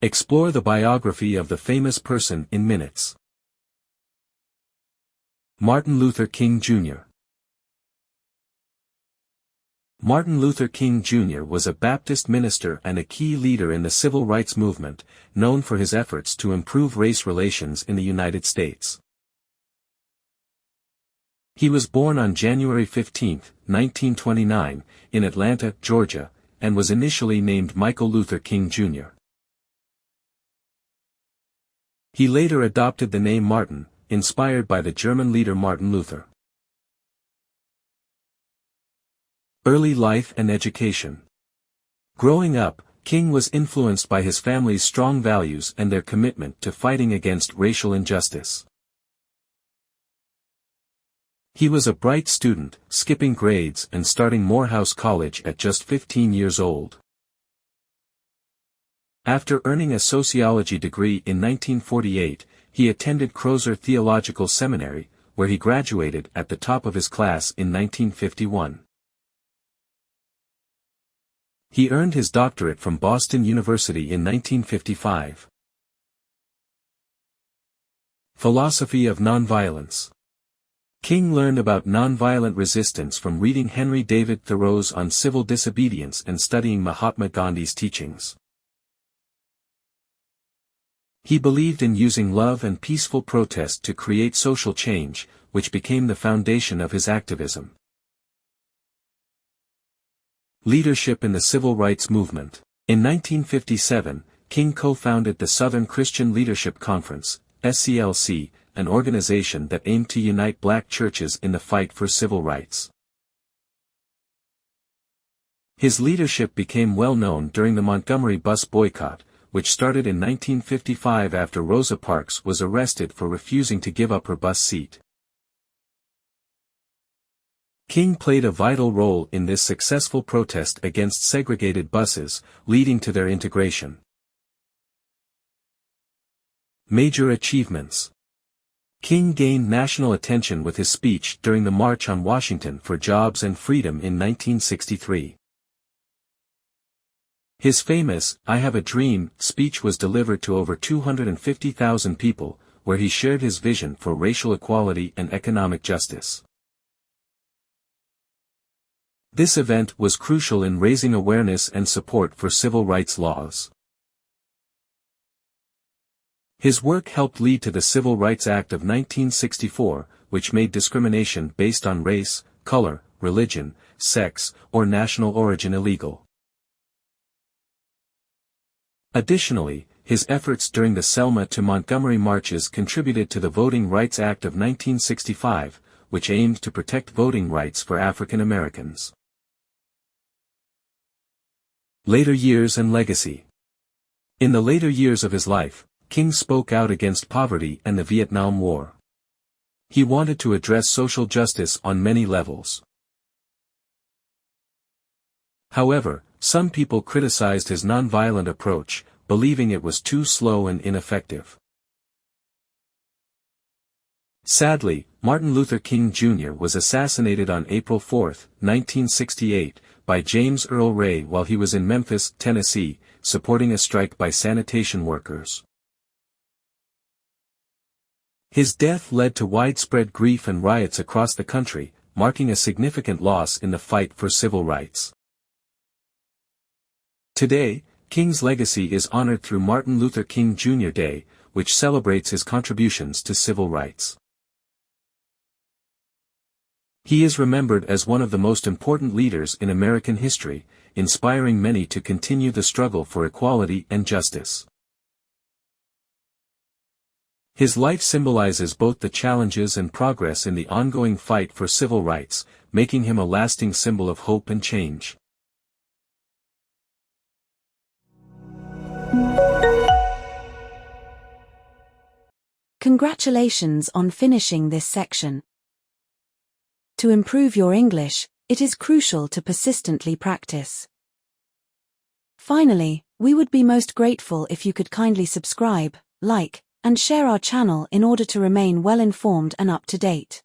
Explore the biography of the famous person in minutes. Martin Luther King Jr. Martin Luther King Jr. was a Baptist minister and a key leader in the civil rights movement, known for his efforts to improve race relations in the United States. He was born on January 15, 1929, in Atlanta, Georgia, and was initially named Michael Luther King Jr. He later adopted the name Martin, inspired by the German leader Martin Luther. Early life and education. Growing up, King was influenced by his family's strong values and their commitment to fighting against racial injustice. He was a bright student, skipping grades and starting Morehouse College at just 15 years old. After earning a sociology degree in 1948, he attended Crozer Theological Seminary, where he graduated at the top of his class in 1951. He earned his doctorate from Boston University in 1955. Philosophy of Nonviolence. King learned about nonviolent resistance from reading Henry David Thoreau's On Civil Disobedience and studying Mahatma Gandhi's teachings. He believed in using love and peaceful protest to create social change, which became the foundation of his activism. Leadership in the Civil Rights Movement. In 1957, King co-founded the Southern Christian Leadership Conference, SCLC, an organization that aimed to unite black churches in the fight for civil rights. His leadership became well known during the Montgomery bus boycott, which started in 1955 after Rosa Parks was arrested for refusing to give up her bus seat. King played a vital role in this successful protest against segregated buses, leading to their integration. Major achievements. King gained national attention with his speech during the March on Washington for Jobs and Freedom in 1963. His famous, "I Have a Dream" speech was delivered to over 250,000 people, where he shared his vision for racial equality and economic justice. This event was crucial in raising awareness and support for civil rights laws. His work helped lead to the Civil Rights Act of 1964, which made discrimination based on race, color, religion, sex, or national origin illegal. Additionally, his efforts during the Selma to Montgomery marches contributed to the Voting Rights Act of 1965, which aimed to protect voting rights for African Americans. Later years and legacy. In the later years of his life, King spoke out against poverty and the Vietnam War. He wanted to address social justice on many levels. However, some people criticized his nonviolent approach, believing it was too slow and ineffective. Sadly, Martin Luther King Jr. was assassinated on April 4, 1968, by James Earl Ray while he was in Memphis, Tennessee, supporting a strike by sanitation workers. His death led to widespread grief and riots across the country, marking a significant loss in the fight for civil rights. Today, King's legacy is honored through Martin Luther King Jr. Day, which celebrates his contributions to civil rights. He is remembered as one of the most important leaders in American history, inspiring many to continue the struggle for equality and justice. His life symbolizes both the challenges and progress in the ongoing fight for civil rights, making him a lasting symbol of hope and change. Congratulations on finishing this section. To improve your English, it is crucial to persistently practice. Finally, we would be most grateful if you could kindly subscribe, like, and share our channel in order to remain well informed and up to date.